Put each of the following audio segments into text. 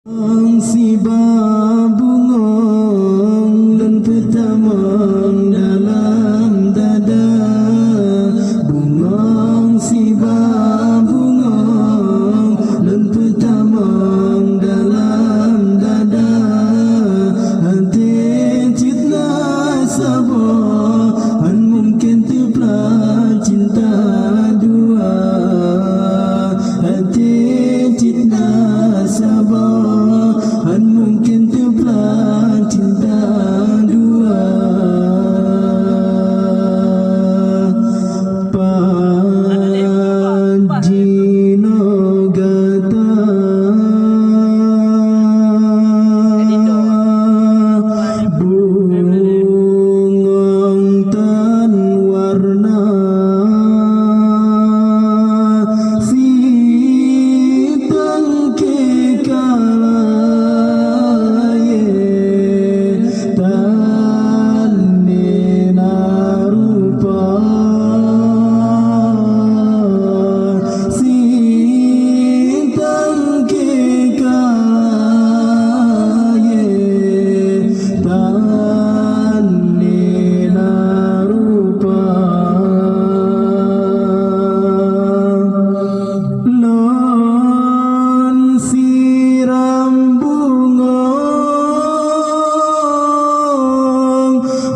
Si babungong dan pertamang dalam dada, bungong si babungong dan pertamang dalam dada, hati cinta sabar han mungkin terbelah cinta dua, hati cinta sabar han mungkin terbelah cinta dua. Pajino gata bungong tan warna sitang ke lon siram bungong,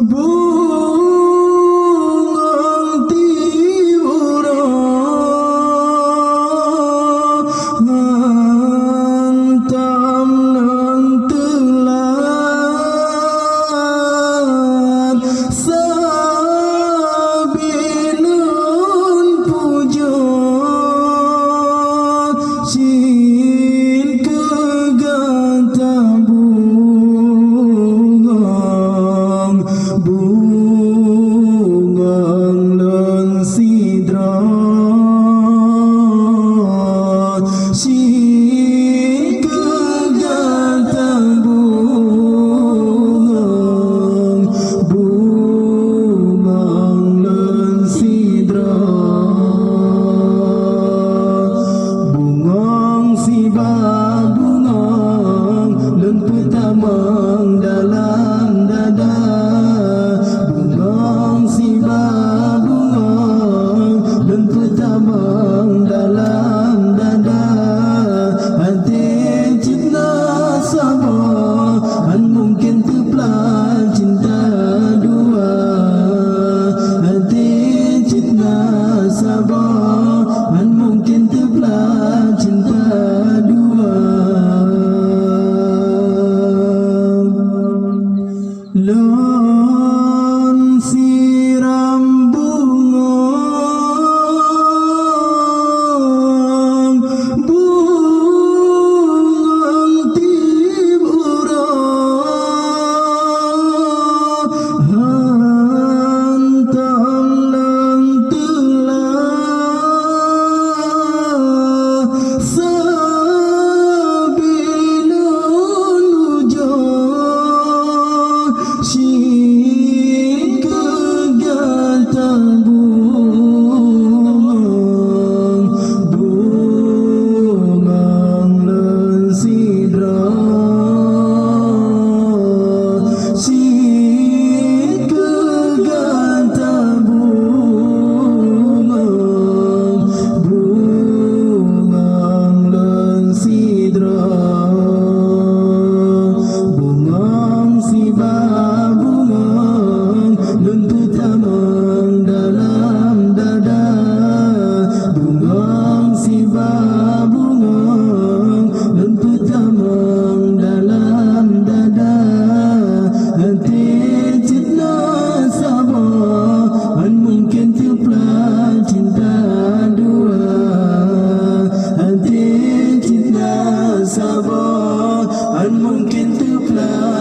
bungong tiburong, hantam nang telah sabilun ujung si kegata bungong, bungong lan sidra, si kegata bungong, bungong lan sidra, bungong si babungong lentut tamang dalam dada, bungong si babungong lentut tamang dalam dada, hati cinta sabar han mungkin terbelah cinta dua, hati cinta sabar han mungkin terbelah